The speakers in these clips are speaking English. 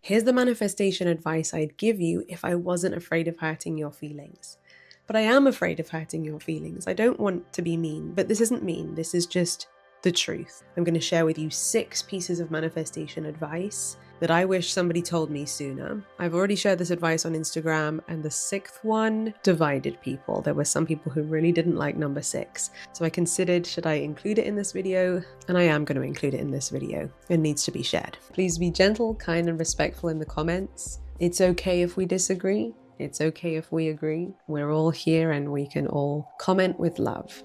Here's the manifestation advice I'd give you if I wasn't afraid of hurting your feelings. But I am afraid of hurting your feelings. I don't want to be mean, but this isn't mean. This is just the truth. I'm going to share with you 6 pieces of manifestation advice that I wish somebody told me sooner. I've already shared this advice on Instagram, and the 6th one divided people. There were some people who really didn't like number 6. So I considered, should I include it in this video? And I am going to include it in this video. It needs to be shared. Please be gentle, kind, and respectful in the comments. It's okay if we disagree. It's okay if we agree. We're all here and we can all comment with love.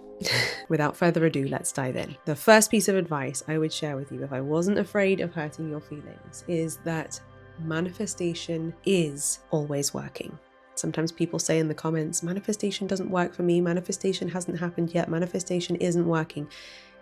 Without further ado, let's dive in. The first piece of advice I would share with you if I wasn't afraid of hurting your feelings is that manifestation is always working. Sometimes people say in the comments, manifestation doesn't work for me, manifestation hasn't happened yet, manifestation isn't working.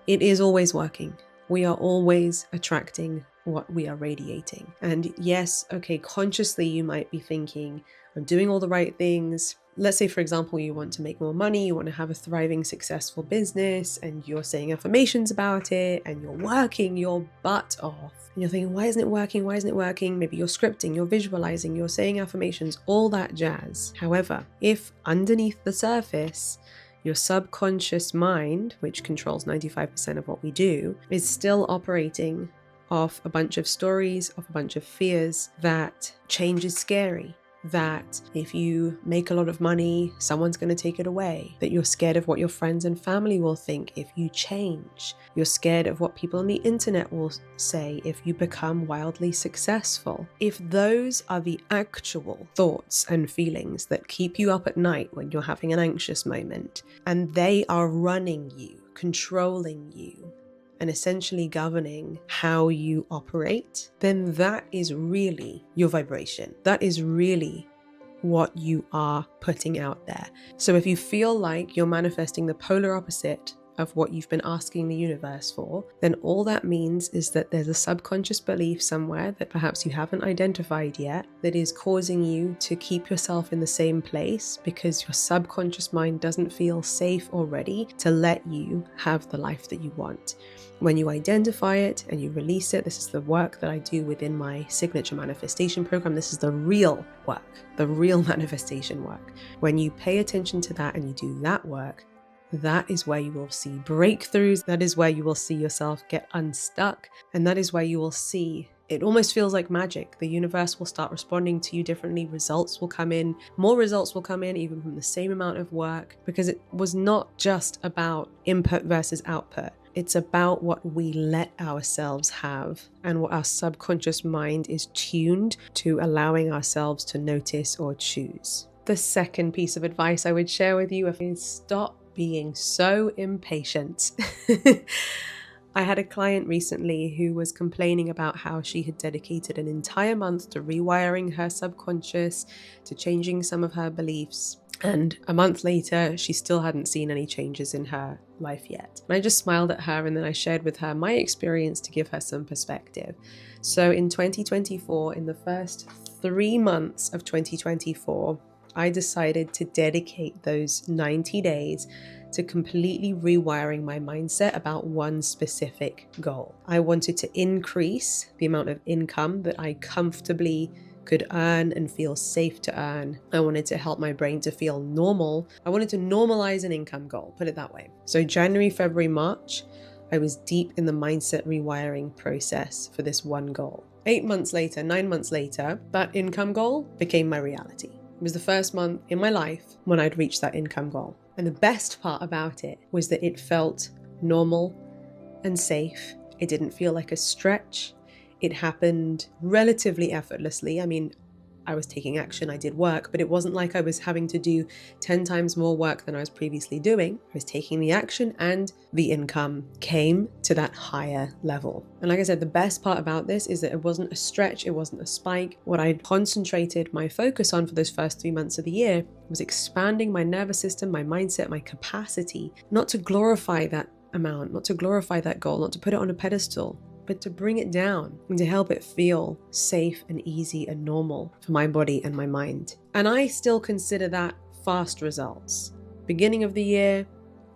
It is always working. We are always attracting what we are radiating. And yes, okay, consciously you might be thinking, I'm doing all the right things. Let's say, for example, you want to make more money, you want to have a thriving, successful business, and you're saying affirmations about it, and you're working your butt off. And you're thinking, why isn't it working? Why isn't it working? Maybe you're scripting, you're visualizing, you're saying affirmations, all that jazz. However, if underneath the surface, your subconscious mind, which controls 95% of what we do, is still operating off a bunch of stories, off a bunch of fears that change is scary, that if you make a lot of money, someone's going to take it away, that you're scared of what your friends and family will think if you change, you're scared of what people on the internet will say if you become wildly successful. If those are the actual thoughts and feelings that keep you up at night when you're having an anxious moment, and they are running you, controlling you, and essentially governing how you operate, then that is really your vibration. That is really what you are putting out there. So if you feel like you're manifesting the polar opposite of what you've been asking the universe for, then all that means is that there's a subconscious belief somewhere that perhaps you haven't identified yet that is causing you to keep yourself in the same place because your subconscious mind doesn't feel safe or ready to let you have the life that you want. When you identify it and you release it, this is the work that I do within my signature manifestation program. This is the real work, the real manifestation work. When you pay attention to that and you do that work, that is where you will see breakthroughs. That is where you will see yourself get unstuck. And that is where you will see, it almost feels like magic. The universe will start responding to you differently. Results will come in. More results will come in, even from the same amount of work, because it was not just about input versus output. It's about what we let ourselves have and what our subconscious mind is tuned to allowing ourselves to notice or choose. The second piece of advice I would share with you is stop being so impatient. I had a client recently who was complaining about how she had dedicated an entire month to rewiring her subconscious, to changing some of her beliefs. And a month later, she still hadn't seen any changes in her life yet. And I just smiled at her and then I shared with her my experience to give her some perspective. So in 2024, in the first 3 months of 2024, I decided to dedicate those 90 days to completely rewiring my mindset about one specific goal. I wanted to increase the amount of income that I comfortably could earn and feel safe to earn. I wanted to help my brain to feel normal. I wanted to normalize an income goal, put it that way. So January, February, March, I was deep in the mindset rewiring process for this one goal. 8 months later, 9 months later, that income goal became my reality. It was the first month in my life when I'd reached that income goal. And the best part about it was that it felt normal and safe. It didn't feel like a stretch. It happened relatively effortlessly. I mean, I was taking action, I did work, but it wasn't like I was having to do 10 times more work than I was previously doing. I was taking the action and the income came to that higher level. And like I said, the best part about this is that it wasn't a stretch, it wasn't a spike. What I'd concentrated my focus on for those first 3 months of the year was expanding my nervous system, my mindset, my capacity, not to glorify that amount, not to glorify that goal, not to put it on a pedestal, but to bring it down and to help it feel safe and easy and normal for my body and my mind. And I still consider that fast results. Beginning of the year,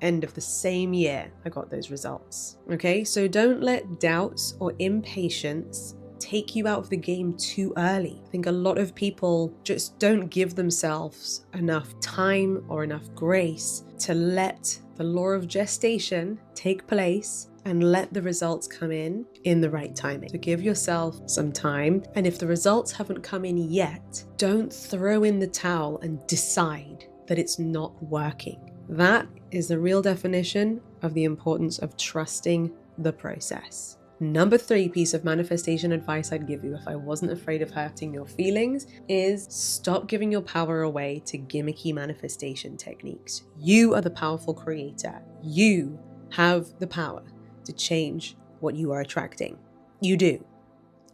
end of the same year, I got those results. Okay, so don't let doubts or impatience take you out of the game too early. I think a lot of people just don't give themselves enough time or enough grace to let the law of gestation take place and let the results come in the right timing. So give yourself some time, and if the results haven't come in yet, don't throw in the towel and decide that it's not working. That is the real definition of the importance of trusting the process. Number 3 piece of manifestation advice I'd give you if I wasn't afraid of hurting your feelings is stop giving your power away to gimmicky manifestation techniques. You are the powerful creator. You have the power to change what you are attracting. You do.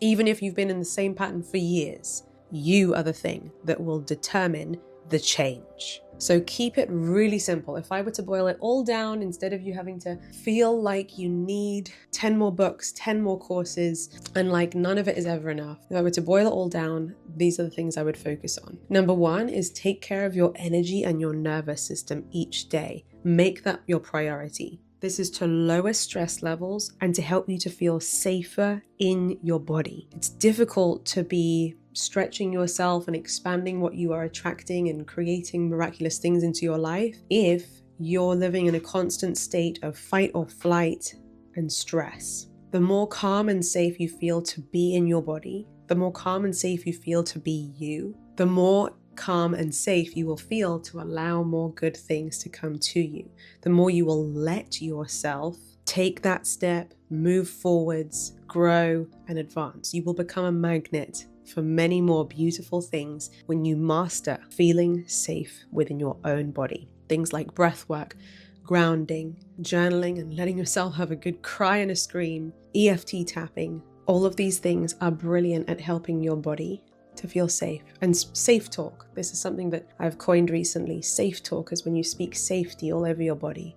Even if you've been in the same pattern for years, you are the thing that will determine the change. So keep it really simple. If I were to boil it all down, instead of you having to feel like you need 10 more books, 10 more courses, and like none of it is ever enough, if I were to boil it all down, these are the things I would focus on. Number 1 is take care of your energy and your nervous system each day. Make that your priority. This is to lower stress levels and to help you to feel safer in your body. It's difficult to be stretching yourself and expanding what you are attracting and creating miraculous things into your life if you're living in a constant state of fight or flight and stress. The more calm and safe you feel to be in your body, the more calm and safe you feel to be you, the more calm and safe you will feel to allow more good things to come to you. The more you will let yourself take that step, move forwards, grow and advance. You will become a magnet for many more beautiful things when you master feeling safe within your own body. Things like breath work, grounding, journaling, and letting yourself have a good cry and a scream, EFT tapping. All of these things are brilliant at helping your body to feel safe. And safe talk. This is something that I've coined recently. Safe talk is when you speak safety all over your body.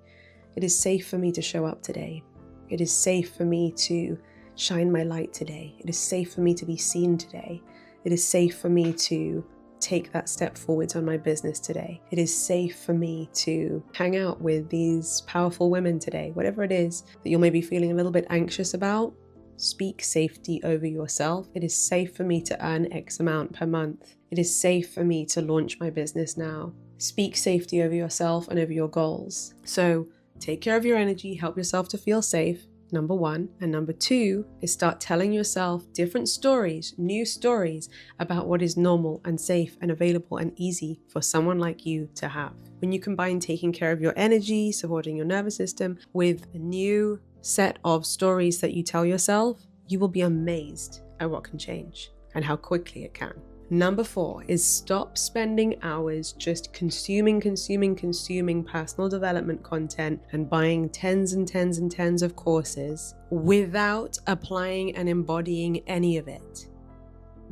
It is safe for me to show up today. It is safe for me to shine my light today. It is safe for me to be seen today. It is safe for me to take that step forwards on my business today. It is safe for me to hang out with these powerful women today. Whatever it is that you're maybe feeling a little bit anxious about, speak safety over yourself. It is safe for me to earn X amount per month. It is safe for me to launch my business now. Speak safety over yourself and over your goals. So take care of your energy, help yourself to feel safe. Number 1. And number 2 is start telling yourself different stories, new stories about what is normal and safe and available and easy for someone like you to have. When you combine taking care of your energy, supporting your nervous system with a new set of stories that you tell yourself, you will be amazed at what can change and how quickly it can. Number 4 is stop spending hours just consuming personal development content and buying tens and tens and tens of courses without applying and embodying any of it.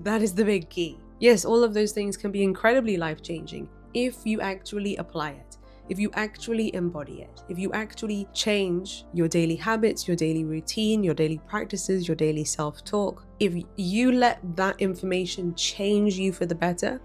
That is the big key. Yes, all of those things can be incredibly life-changing if you actually apply it. If you actually embody it, if you actually change your daily habits, your daily routine, your daily practices, your daily self-talk, if you let that information change you for the better,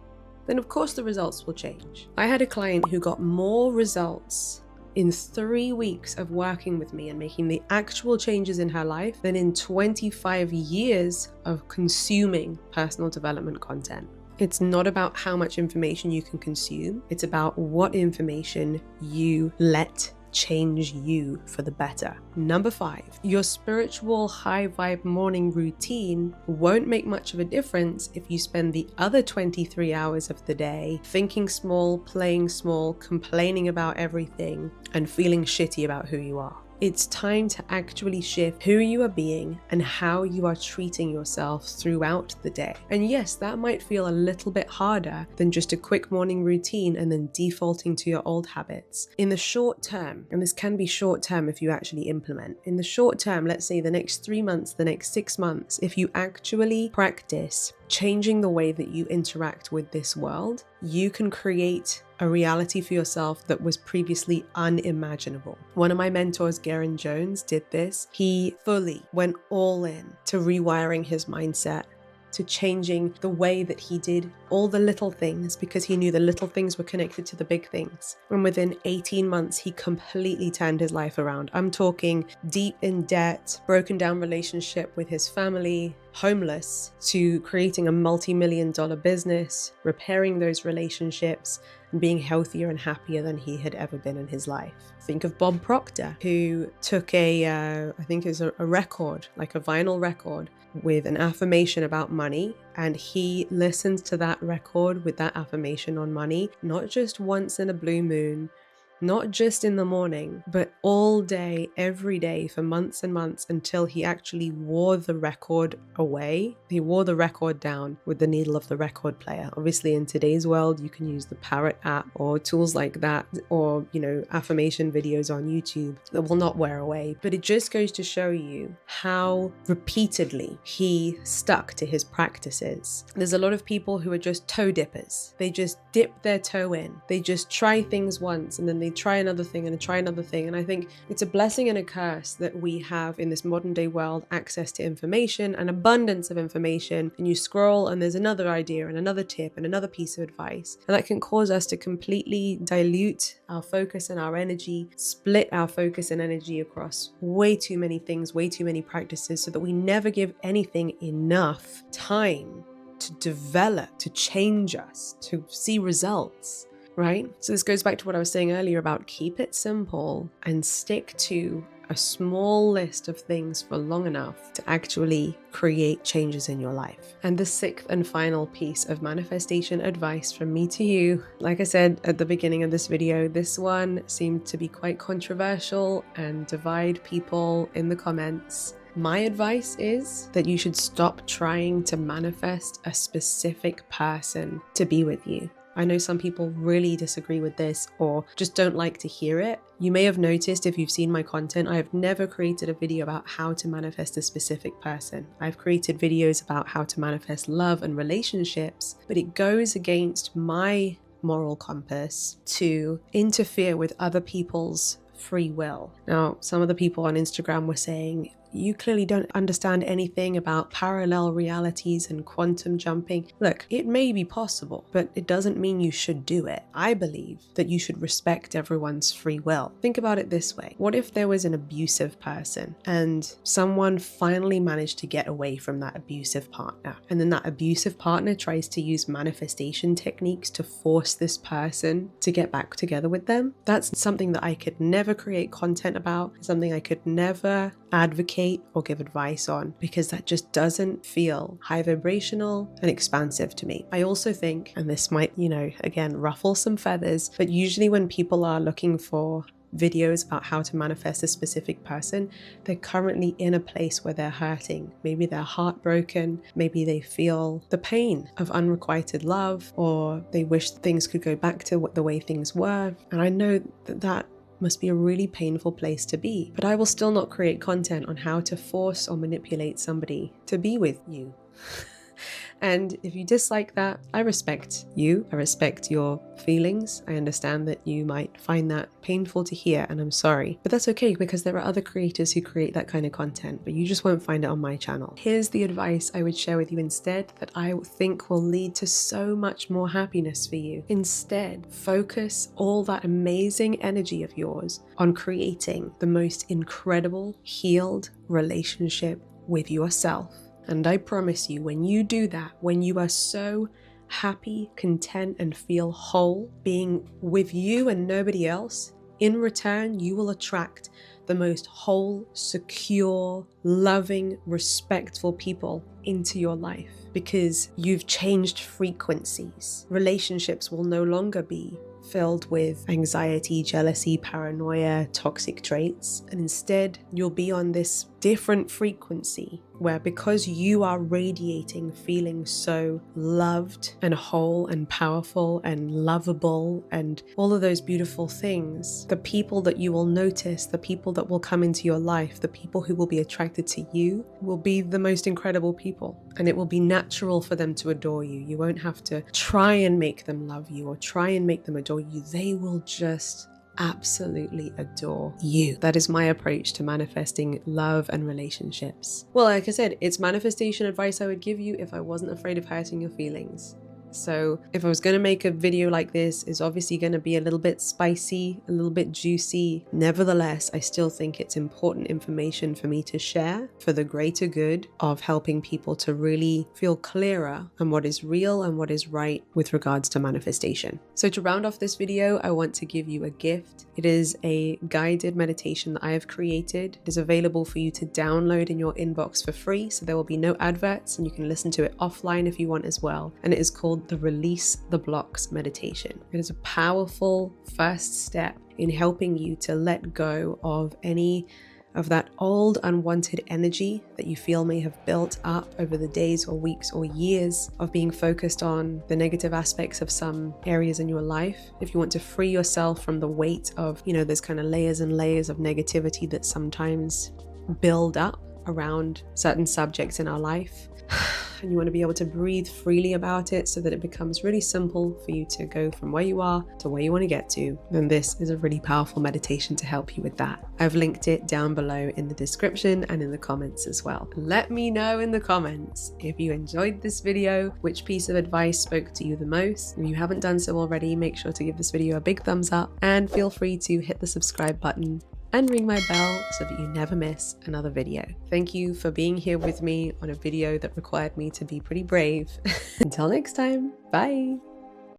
then of course the results will change. I had a client who got more results in 3 weeks of working with me and making the actual changes in her life than in 25 years of consuming personal development content. It's not about how much information you can consume. It's about what information you let change you for the better. Number 5, your spiritual high vibe morning routine won't make much of a difference if you spend the other 23 hours of the day thinking small, playing small, complaining about everything, and feeling shitty about who you are. It's time to actually shift who you are being and how you are treating yourself throughout the day. And yes, that might feel a little bit harder than just a quick morning routine and then defaulting to your old habits. In the short term, and this can be short term if you actually implement, in the short term, let's say the next 3 months, the next 6 months, if you actually practice changing the way that you interact with this world, you can create a reality for yourself that was previously unimaginable. One of my mentors, Garen Jones, did this. He fully went all in to rewiring his mindset, to changing the way that he did all the little things, because he knew the little things were connected to the big things. And within 18 months, he completely turned his life around. I'm talking deep in debt, broken down relationship with his family, homeless to creating a multi-million-dollar business, repairing those relationships, and being healthier and happier than he had ever been in his life. Think of Bob Proctor, who took I think it was a record, like a vinyl record, with an affirmation about money, and he listened to that record with that affirmation on money, not just once in a blue moon, not just in the morning, but all day, every day for months and months, until he actually wore the record away. He wore the record down with the needle of the record player. Obviously, in today's world, you can use the Parrot app or tools like that, or, affirmation videos on YouTube that will not wear away. But it just goes to show you how repeatedly he stuck to his practices. There's a lot of people who are just toe dippers. They just dip their toe in. They just try things once and then they try another thing and try another thing. And I think it's a blessing and a curse that we have in this modern day world access to information, an abundance of information, and you scroll and there's another idea and another tip and another piece of advice. And that can cause us to completely dilute our focus and our energy, split our focus and energy across way too many things, way too many practices, so that we never give anything enough time to develop, to change us, to see results. Right? So this goes back to what I was saying earlier about keep it simple and stick to a small list of things for long enough to actually create changes in your life. And the sixth and final piece of manifestation advice from me to you, like I said at the beginning of this video, this one seemed to be quite controversial and divide people in the comments. My advice is that you should stop trying to manifest a specific person to be with you. I know some people really disagree with this or just don't like to hear it. You may have noticed if you've seen my content, I have never created a video about how to manifest a specific person. I've created videos about how to manifest love and relationships, but it goes against my moral compass to interfere with other people's free will. Now, some of the people on Instagram were saying, you clearly don't understand anything about parallel realities and quantum jumping. Look, it may be possible, but it doesn't mean you should do it. I believe that you should respect everyone's free will. Think about it this way. What if there was an abusive person and someone finally managed to get away from that abusive partner, and then that abusive partner tries to use manifestation techniques to force this person to get back together with them? That's something that I could never create content about, something I could never advocate or give advice on, because that just doesn't feel high vibrational and expansive to me. I also think, and this might, again, ruffle some feathers, but usually when people are looking for videos about how to manifest a specific person, they're currently in a place where they're hurting. Maybe they're heartbroken, maybe they feel the pain of unrequited love, or they wish things could go back to the way things were. And I know that must be a really painful place to be, but I will still not create content on how to force or manipulate somebody to be with you. And if you dislike that, I respect you. I respect your feelings. I understand that you might find that painful to hear, and I'm sorry. But that's okay, because there are other creators who create that kind of content, but you just won't find it on my channel. Here's the advice I would share with you instead that I think will lead to so much more happiness for you. Instead, focus all that amazing energy of yours on creating the most incredible, healed relationship with yourself. And I promise you, when you do that, when you are so happy, content, and feel whole being with you and nobody else, in return, you will attract the most whole, secure, loving, respectful people into your life, because you've changed frequencies. Relationships will no longer be filled with anxiety, jealousy, paranoia, toxic traits, and instead you'll be on this different frequency where, because you are radiating feeling so loved and whole and powerful and lovable and all of those beautiful things, the people that you will notice, the people that will come into your life, the people who will be attracted to you will be the most incredible people, and it will be natural for them to adore you. You won't have to try and make them love you or try and make them adore you. They will just absolutely adore you. That is my approach to manifesting love and relationships. Well, like I said, it's manifestation advice I would give you if I wasn't afraid of hurting your feelings. So if I was going to make a video like this, it's obviously going to be a little bit spicy, a little bit juicy. Nevertheless, I still think it's important information for me to share for the greater good of helping people to really feel clearer on what is real and what is right with regards to manifestation. So to round off this video, I want to give you a gift. It is a guided meditation that I have created. It is available for you to download in your inbox for free, so there will be no adverts and you can listen to it offline if you want as well. And it is called the Release the Blocks meditation. It is a powerful first step in helping you to let go of any of that old unwanted energy that you feel may have built up over the days or weeks or years of being focused on the negative aspects of some areas in your life. If you want to free yourself from the weight of, those kind of layers and layers of negativity that sometimes build up around certain subjects in our life, and you want to be able to breathe freely about it so that it becomes really simple for you to go from where you are to where you want to get to, then this is a really powerful meditation to help you with that. I've linked it down below in the description and in the comments as well. Let me know in the comments if you enjoyed this video, which piece of advice spoke to you the most. If you haven't done so already, make sure to give this video a big thumbs up and feel free to hit the subscribe button and ring my bell so that you never miss another video. Thank you for being here with me on a video that required me to be pretty brave. Until next time, bye.